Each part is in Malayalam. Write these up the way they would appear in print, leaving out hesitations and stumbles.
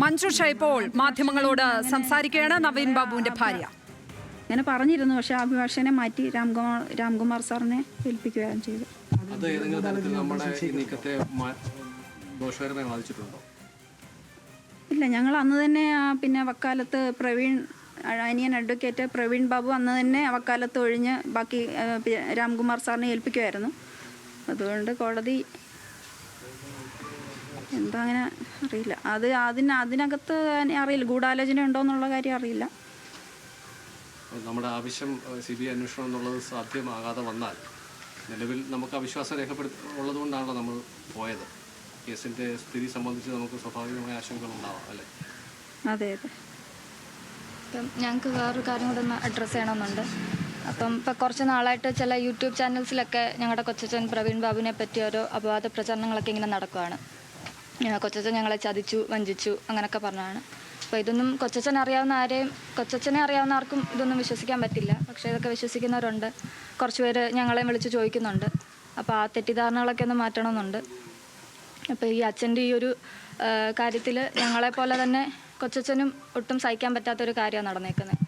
മഞ്ജുഷ ഇപ്പോൾ മാധ്യമങ്ങളോട് സംസാരിക്കുകയാണ്. നവീൻ ബാബുവിന്റെ ഭാര്യ അങ്ങനെ പറഞ്ഞിരുന്നു, പക്ഷെ അഭിഭാഷകനെ മാറ്റി രാംകുമാർ സാറിനെ ഏൽപ്പിക്കുകയാണ് ചെയ്തത്. ഇല്ല, ഞങ്ങൾ അന്ന് തന്നെ പിന്നെ വക്കാലത്ത് അനിയൻ അഡ്വക്കേറ്റ് പ്രവീൺ ബാബു അന്ന് തന്നെ വക്കാലത്ത് ഒഴിഞ്ഞ് ബാക്കി രാംകുമാർ സാറിനെ ഏൽപ്പിക്കുമായിരുന്നു. അതുകൊണ്ട് കോടതി എന്താ അങ്ങനെ അറിയില്ല. അതിനകത്ത് അറിയില്ല, ഗൂഢാലോചന ഉണ്ടോ എന്നുള്ള കാര്യം അറിയില്ല. നമ്മുടെ ആവശ്യം CBI അന്വേഷണം എന്നുള്ളത് സാധ്യമാകാതെ വന്നാൽ നിലവിൽ നമുക്ക് അവിശ്വാസം ഉള്ളതുകൊണ്ടാണല്ലോ നമ്മൾ പോയത്. കേസിൻ്റെ സ്ഥിതി സംബന്ധിച്ച് നമുക്ക് സ്വാഭാവികമായ ആശങ്കകൾ ഉണ്ടാവാം അല്ലേ? അതെ അതെ. ഇപ്പം ഞങ്ങൾക്ക് വേറൊരു കാര്യം കൂടെ ഒന്ന് അഡ്രസ്സ് ചെയ്യണമെന്നുണ്ട്. അപ്പം ഇപ്പം കുറച്ച് നാളായിട്ട് ചില യൂട്യൂബ് ചാനൽസിലൊക്കെ ഞങ്ങളുടെ കൊച്ചച്ഛൻ പ്രവീൺ ബാബുവിനെ പറ്റി ഓരോ അപവാദ പ്രചരണങ്ങളൊക്കെ ഇങ്ങനെ നടക്കുകയാണ്. കൊച്ചച്ഛൻ ഞങ്ങളെ ചതിച്ചു, വഞ്ചിച്ചു അങ്ങനെയൊക്കെ പറഞ്ഞാണ്. അപ്പോൾ ഇതൊന്നും കൊച്ചച്ഛനെ അറിയാവുന്ന ആർക്കും ഇതൊന്നും വിശ്വസിക്കാൻ പറ്റില്ല. പക്ഷേ ഇതൊക്കെ വിശ്വസിക്കുന്നവരുണ്ട്. കുറച്ച് പേര് ഞങ്ങളെ വിളിച്ച് ചോദിക്കുന്നുണ്ട്. അപ്പോൾ ആ തെറ്റിദ്ധാരണകളൊക്കെ ഒന്ന് മാറ്റണമെന്നുണ്ട്. അപ്പോൾ ഈ അച്ഛൻ്റെ ഈ ഒരു കാര്യത്തിൽ ഞങ്ങളെപ്പോലെ തന്നെ കൊച്ചച്ഛനും ഒട്ടും സഹിക്കാൻ പറ്റാത്തൊരു കാര്യമാണ് നടന്നേക്കുന്നത്.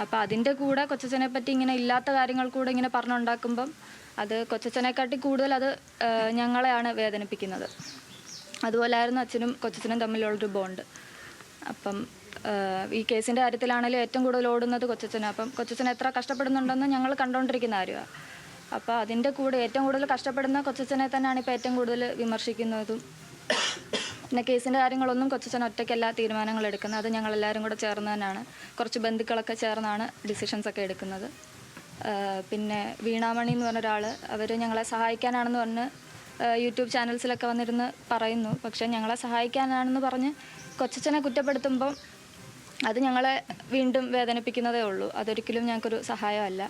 അപ്പോൾ അതിൻ്റെ കൂടെ കൊച്ചച്ഛനെ പറ്റി ഇങ്ങനെ ഇല്ലാത്ത കാര്യങ്ങൾ കൂടെ ഇങ്ങനെ പറഞ്ഞുണ്ടാക്കുമ്പം അത് കൊച്ചച്ഛനെക്കാട്ടി കൂടുതൽ അത് ഞങ്ങളെയാണ് വേദനിപ്പിക്കുന്നത്. അതുപോലെയായിരുന്നു അച്ഛനും കൊച്ചച്ഛനും തമ്മിലുള്ളൊരു ബോണ്ട്. അപ്പം ഈ കേസിൻ്റെ കാര്യത്തിലാണെങ്കിലും ഏറ്റവും കൂടുതൽ ഓടുന്നത് കൊച്ചച്ഛനാണ്. അപ്പം കൊച്ചച്ഛൻ എത്ര കഷ്ടപ്പെടുന്നുണ്ടെന്ന് ഞങ്ങൾ കണ്ടുകൊണ്ടിരിക്കുന്ന കാര്യമാണ്. അപ്പോൾ അതിൻ്റെ കൂടെ ഏറ്റവും കൂടുതൽ കഷ്ടപ്പെടുന്ന കൊച്ചച്ഛനെ തന്നെയാണ് ഇപ്പോൾ ഏറ്റവും കൂടുതൽ വിമർശിക്കുന്നതും. പിന്നെ കേസിൻ്റെ കാര്യങ്ങളൊന്നും കൊച്ചച്ഛൻ ഒറ്റയ്ക്കല്ല തീരുമാനങ്ങൾ എടുക്കുന്നത്. അത് ഞങ്ങളെല്ലാവരും കൂടെ ചേർന്ന് തന്നെയാണ്, കുറച്ച് ബന്ധുക്കളൊക്കെ ചേർന്നാണ് ഡിസിഷൻസൊക്കെ എടുക്കുന്നത്. പിന്നെ വീണാമണി എന്ന് പറഞ്ഞ ഒരാൾ, അവർ ഞങ്ങളെ സഹായിക്കാനാണെന്ന് പറഞ്ഞ് യൂട്യൂബ് ചാനൽസിലൊക്കെ വന്നിരുന്ന് പറയുന്നു. പക്ഷേ ഞങ്ങളെ സഹായിക്കാനാണെന്ന് പറഞ്ഞ് കൊച്ചച്ഛനെ കുറ്റപ്പെടുത്തുമ്പം അത് ഞങ്ങളെ വീണ്ടും വേദനിപ്പിക്കുന്നതേ ഉള്ളൂ. അതൊരിക്കലും ഞങ്ങൾക്കൊരു സഹായമല്ല.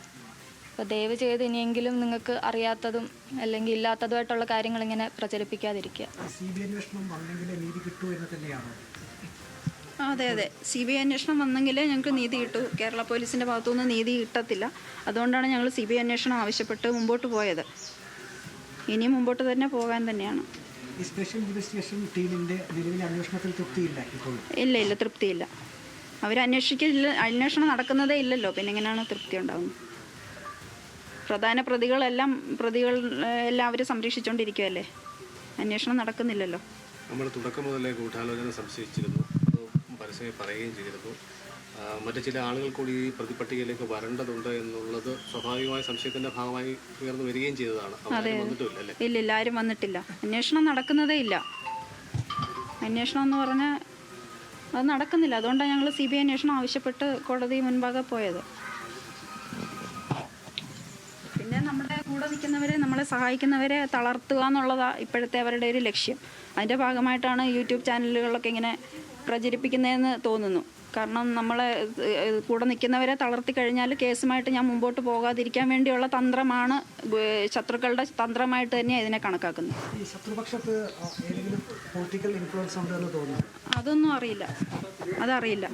അപ്പോൾ ദയവ് ചെയ്ത് ഇനിയെങ്കിലും നിങ്ങൾക്ക് അറിയാത്തതും അല്ലെങ്കിൽ ഇല്ലാത്തതുമായിട്ടുള്ള കാര്യങ്ങൾ ഇങ്ങനെ പ്രചരിപ്പിക്കാതിരിക്കുക. അതെ അതെ, CBI അന്വേഷണം വന്നെങ്കിലേ ഞങ്ങൾക്ക് നീതി കിട്ടൂ. കേരള പോലീസിൻ്റെ ഭാഗത്തുനിന്ന് നീതി കിട്ടത്തില്ല. അതുകൊണ്ടാണ് ഞങ്ങൾ CBI അന്വേഷണം ആവശ്യപ്പെട്ട് മുമ്പോട്ട് പോയത്. ഇനിയും മുമ്പോട്ട് തന്നെ പോകാൻ തന്നെയാണ്. സ്പെഷ്യൽ ഇൻവെസ്റ്റിഗേഷൻ ടീമിന്റെ നിലവിലെ അന്വേഷണത്തിൽ തൃപ്തിയില്ല? ഇല്ല, തൃപ്തിയില്ല. അന്വേഷണം നടക്കുന്നതേ ഇല്ലല്ലോ, പിന്നെ എങ്ങനെയാണ് തൃപ്തി ഉണ്ടാകുന്നത്? പ്രധാന പ്രതികളെല്ലാം അവർ സംരക്ഷിച്ചുകൊണ്ടിരിക്കുകയല്ലേ, അന്വേഷണം നടക്കുന്നില്ലല്ലോ. നമ്മൾ തുടക്കം മുതലേ ഗൂഢാലോചന സംശയിച്ചിരുന്നു, അത് പരസ്യമായി പറയുകയും ചെയ്തിരുന്നു. മറ്റു ചില ആളുകൾ കൂടി ഈ പ്രതിപട്ടികയിലേക്ക് വരേണ്ടതുണ്ട് എന്നുള്ളത് സ്വാഭാവികമായ സംശയത്തിന്റെ ഭാഗമായി ഉയർന്നു വരികയും ചെയ്തതാണ്. ഇല്ല, ആരും വന്നിട്ടില്ല. അന്വേഷണം നടക്കുന്നതേ ഇല്ല. അന്വേഷണം എന്ന് പറഞ്ഞാൽ അത് നടക്കുന്നില്ല. അതുകൊണ്ടാണ് ഞങ്ങൾ CBI അന്വേഷണം ആവശ്യപ്പെട്ട് കോടതി മുൻപാകെ പോയത്. പിന്നെ നമ്മുടെ കൂടെ നിൽക്കുന്നവരെ, നമ്മളെ സഹായിക്കുന്നവരെ തളർത്തുക എന്നുള്ളതാണ് ഇപ്പോഴത്തെ അവരുടെ ഒരു ലക്ഷ്യം. അതിൻ്റെ ഭാഗമായിട്ടാണ് യൂട്യൂബ് ചാനലുകളിലൊക്കെ ഇങ്ങനെ പ്രചരിപ്പിക്കുന്നതെന്ന് തോന്നുന്നു. കാരണം നമ്മളെ കൂടെ നിൽക്കുന്നവരെ തളർത്തി കഴിഞ്ഞാൽ കേസുമായിട്ട് ഞാൻ മുമ്പോട്ട് പോകാതിരിക്കാൻ വേണ്ടിയുള്ള തന്ത്രമാണ്, ശത്രുക്കളുടെ തന്ത്രമായിട്ട് തന്നെയാണ് ഇതിനെ കണക്കാക്കുന്നത്. അതൊന്നും അറിയില്ല, അതറിയില്ല.